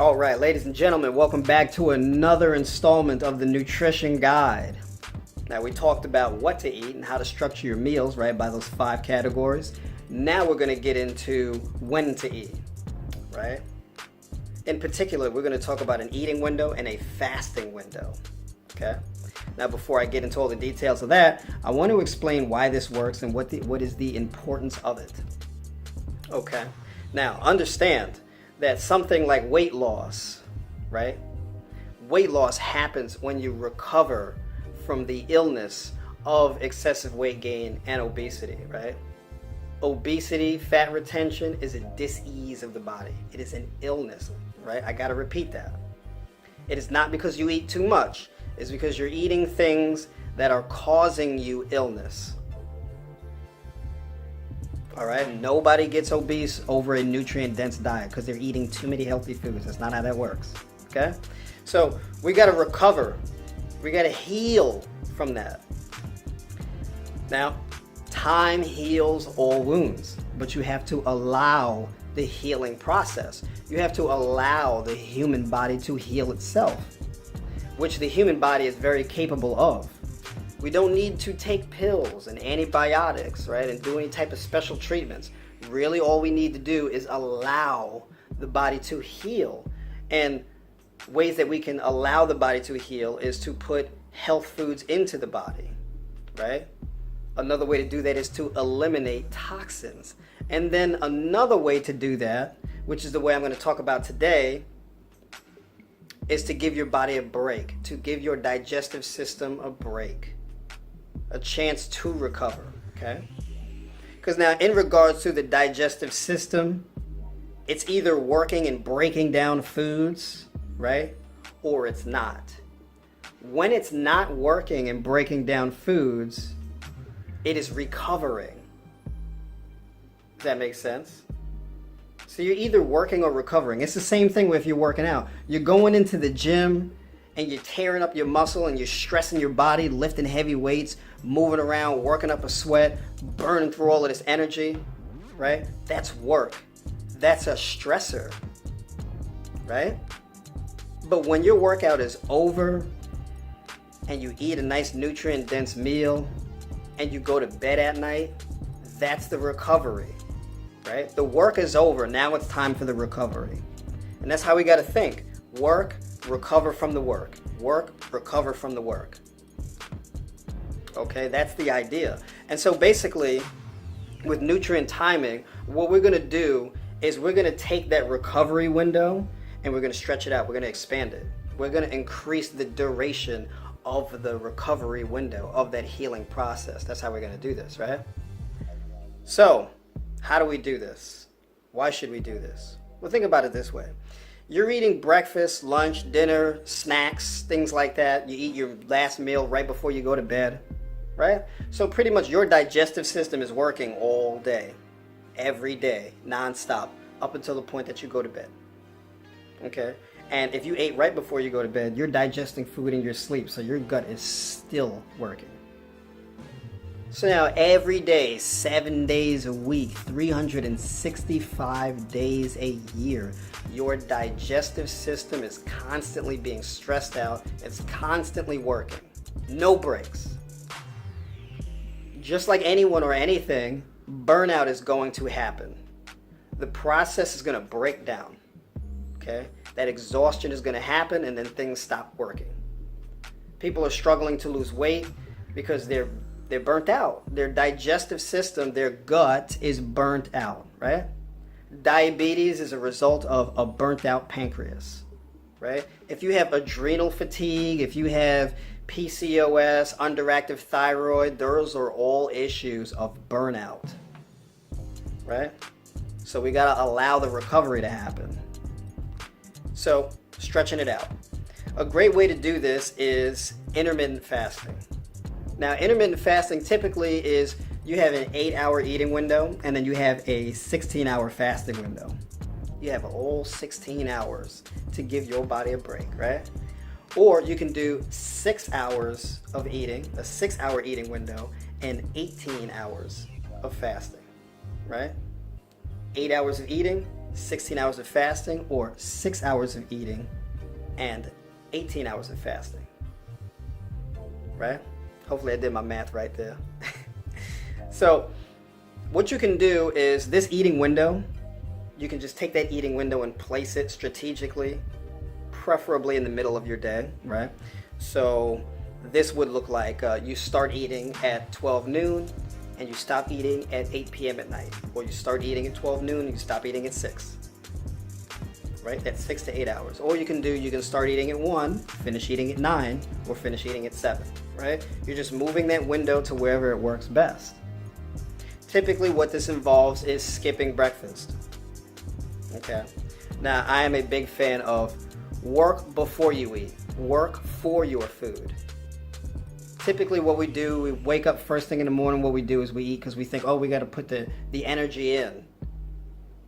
All right, ladies and gentlemen, welcome back to another installment of the Nutrition Guide. Now, we talked about what to eat and how to structure your meals, right, by those 5 categories. Now we're going to get into when to eat, right? In particular, we're going to talk about an eating window and a fasting window, okay? Now, before I get into all the details of that, I want to explain why this works and what is the importance of it, okay? Now, understand that something like weight loss, right? Weight loss happens when you recover from the illness of excessive weight gain and obesity, right? Obesity, fat retention is a dis-ease of the body. It is an illness, right? I gotta repeat that. It is not because you eat too much. It's because you're eating things that are causing you illness. All right, nobody gets obese over a nutrient-dense diet because they're eating too many healthy foods. That's not how that works, okay? So we got to recover. We got to heal from that. Now, time heals all wounds, but you have to allow the healing process. You have to allow the human body to heal itself, which the human body is very capable of. We don't need to take pills and antibiotics, right, and do any type of special treatments. Really, all we need to do is allow the body to heal. And ways that we can allow the body to heal is to put health foods into the body, right? Another way to do that is to eliminate toxins. And then another way to do that, which is the way I'm going to talk about today, is to give your body a break, to give your digestive system a break. A chance to recover, okay? Because now, in regards to the digestive system, it's either working and breaking down foods, right? Or it's not. When it's not working and breaking down foods, it is recovering. Does that make sense? So you're either working or recovering. It's the same thing if you're working out. You're going into the gym and you're tearing up your muscle and you're stressing your body, lifting heavy weights, moving around, working up a sweat, burning through all of this energy, right? That's work. That's a stressor, right? But when your workout is over and you eat a nice nutrient-dense meal and you go to bed at night, that's the recovery, right? The work is over. Now it's time for the recovery. And that's how we got to think. Work, recover from the work. Work, recover from the work. Okay, that's the idea. And so basically, with nutrient timing, what we're going to do is we're going to take that recovery window and we're going to stretch it out. We're going to expand it. We're going to increase the duration of the recovery window of that healing process. That's how we're going to do this, right? So, how do we do this? Why should we do this? Well, think about it this way. You're eating breakfast, lunch, dinner, snacks, things like that. You eat your last meal right before you go to bed, right? So pretty much your digestive system is working all day, every day, nonstop, up until the point that you go to bed, okay? And if you ate right before you go to bed, you're digesting food in your sleep, so your gut is still working. So now every day, 7 days a week, 365 days a year, your digestive system is constantly being stressed out. It's constantly working. No breaks. Just like anyone or anything, burnout is going to happen. The process is going to break down. Okay? That exhaustion is going to happen and then things stop working. People are struggling to lose weight because they're burnt out. Their digestive system, their gut is burnt out, right? Diabetes is a result of a burnt out pancreas, right? If you have adrenal fatigue, if you have PCOS, underactive thyroid, those are all issues of burnout, right? So we got to allow the recovery to happen. So stretching it out. A great way to do this is intermittent fasting. Now, intermittent fasting typically is you have an 8-hour eating window and then you have a 16-hour fasting window. You have all 16 hours to give your body a break, right? Or you can do 6 hours of eating, a 6-hour eating window, and 18 hours of fasting, right? 8 hours of eating, 16 hours of fasting, or 6 hours of eating and 18 hours of fasting, right? Hopefully I did my math right there. So what you can do is this eating window, you can just take that eating window and place it strategically, preferably in the middle of your day, right? So this would look like you start eating at 12 noon and you stop eating at 8 p.m. at night. Or you start eating at 12 noon and you stop eating at 6. Right? That's 6 to 8 hours. Or you can start eating at 1, finish eating at 9, or finish eating at 7. Right? You're just moving that window to wherever it works best. Typically what this involves is skipping breakfast. Okay? Now, I am a big fan of work before you eat. Work for your food. Typically what we do, we wake up first thing in the morning, what we do is we eat because we think, oh, we got to put the energy in,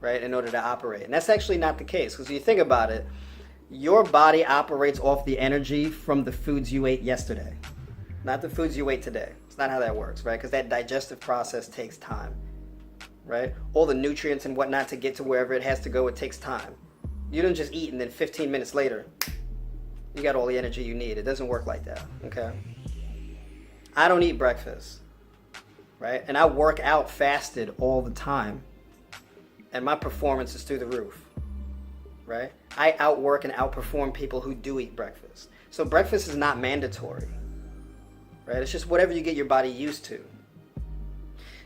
right, in order to operate. And that's actually not the case, because if you think about it, your body operates off the energy from the foods you ate yesterday, not the foods you ate today. It's not how that works, right? Because that digestive process takes time, right? All the nutrients and whatnot to get to wherever it has to go, it takes time. You don't just eat and then 15 minutes later, you got all the energy you need. It doesn't work like that, okay? I don't eat breakfast, right? And I work out fasted all the time. And my performance is through the roof, right? I outwork and outperform people who do eat breakfast. So breakfast is not mandatory, right? It's just whatever you get your body used to.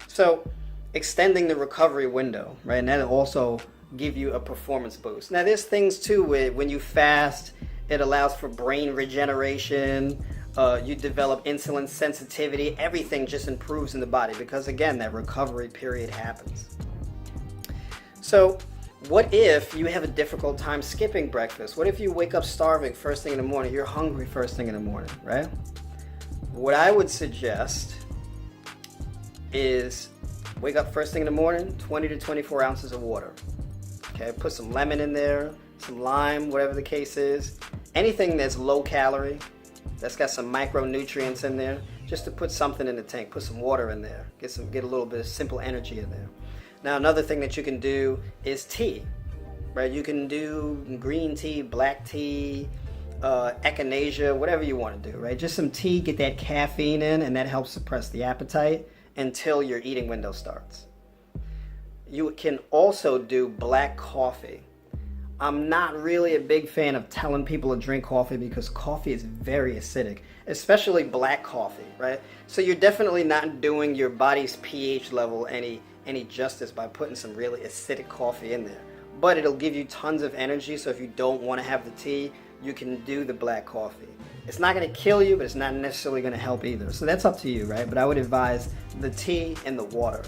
So extending the recovery window, right? And that'll also give you a performance boost. Now there's things too with when you fast, it allows for brain regeneration. You develop insulin sensitivity. Everything just improves in the body because, again, that recovery period happens. So what if you have a difficult time skipping breakfast? What if you wake up starving first thing in the morning? You're hungry first thing in the morning, right? What I would suggest is wake up first thing in the morning, 20 to 24 ounces of water. Okay, put some lemon in there, some lime, whatever the case is. Anything that's low calorie, that's got some micronutrients in there, just to put something in the tank. Put some water in there. Get a little bit of simple energy in there. Now another thing that you can do is tea, right? You can do green tea, black tea, echinacea, whatever you want to do, right? Just some tea, get that caffeine in, and that helps suppress the appetite until your eating window starts. You can also do black coffee. I'm not really a big fan of telling people to drink coffee because coffee is very acidic, especially black coffee, right? So you're definitely not doing your body's pH level any justice by putting some really acidic coffee in there. But it'll give you tons of energy, so if you don't want to have the tea, you can do the black coffee. It's not going to kill you, but it's not necessarily going to help either. So that's up to you, right? But I would advise the tea and the water,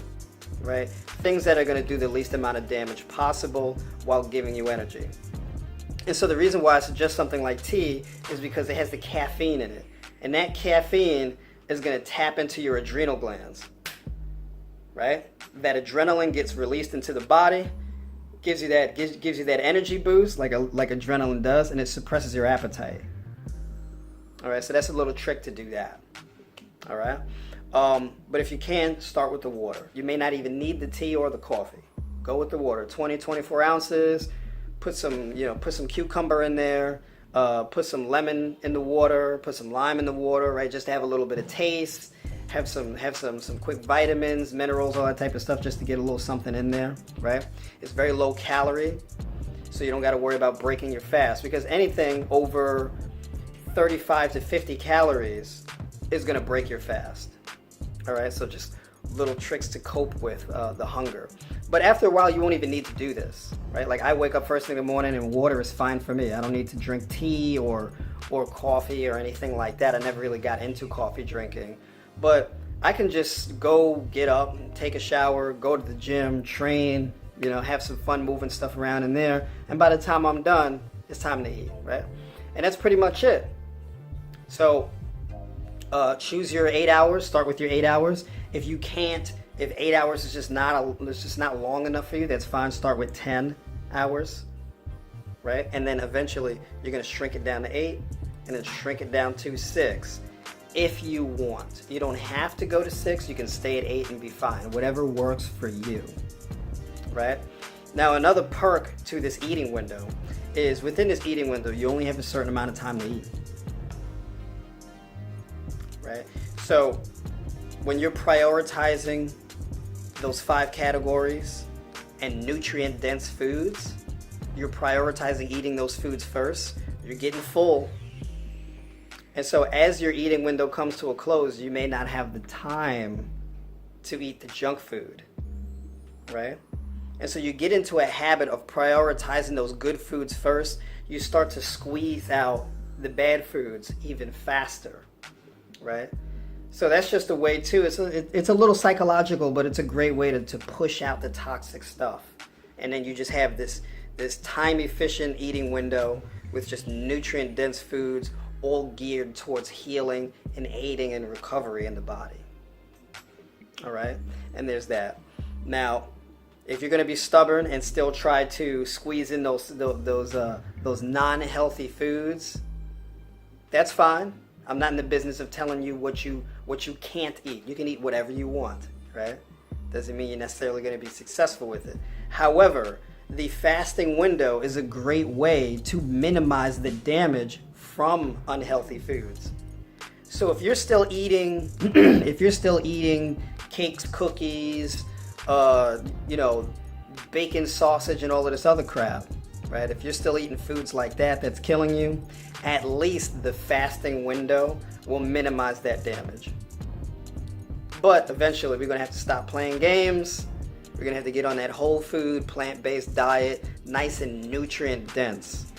right? Things that are going to do the least amount of damage possible while giving you energy. And so the reason why I suggest something like tea is because it has the caffeine in it. And that caffeine is going to tap into your adrenal glands, right? That adrenaline gets released into the body, gives you that energy boost like adrenaline does, and it suppresses your appetite. All right, so that's a little trick to do that. All right. But if you can, start with the water. You may not even need the tea or the coffee. Go with the water, 20, 24 ounces. Put some cucumber in there. Put some lemon in the water. Put some lime in the water, right? Just to have a little bit of taste. Have some quick vitamins, minerals, all that type of stuff, just to get a little something in there, right? It's very low calorie, so you don't got to worry about breaking your fast, because anything over 35 to 50 calories is going to break your fast. All right, so just little tricks to cope with the hunger. But after a while, you won't even need to do this, right? Like I wake up first thing in the morning and water is fine for me. I don't need to drink tea or coffee or anything like that. I never really got into coffee drinking. But I can just go get up, take a shower, go to the gym, train, have some fun moving stuff around in there. And by the time I'm done, it's time to eat, right? And that's pretty much it. So choose your 8 hours. Start with your 8 hours. If 8 hours is just not long enough for you, that's fine. Start with 10 hours, right? And then eventually you're going to shrink it down to 8 and then shrink it down to 6. If you want. You don't have to go to 6. You can stay at 8 and be fine. Whatever works for you, right? Now, another perk to this eating window is within this eating window, you only have a certain amount of time to eat. Right? So when you're prioritizing those 5 categories and nutrient-dense foods, you're prioritizing eating those foods first. You're getting full. And so as your eating window comes to a close, you may not have the time to eat the junk food, right? And so you get into a habit of prioritizing those good foods first. You start to squeeze out the bad foods even faster, right? So that's just a way too. It's a little psychological, but it's a great way to push out the toxic stuff. And then you just have this time-efficient eating window with just nutrient-dense foods, all geared towards healing and aiding in recovery in the body. All right, and there's that. Now, if you're going to be stubborn and still try to squeeze in those non-healthy foods, that's fine. I'm not in the business of telling you what you can't eat. You can eat whatever you want, right? Doesn't mean you're necessarily going to be successful with it. However, the fasting window is a great way to minimize the damage from unhealthy foods. So if you're still eating cakes, cookies, bacon, sausage, and all of this other crap, right? If you're still eating foods like that that's killing you, at least the fasting window will minimize that damage. But eventually we're going to have to stop playing games. We're going to have to get on that whole food, plant-based diet, nice and nutrient dense.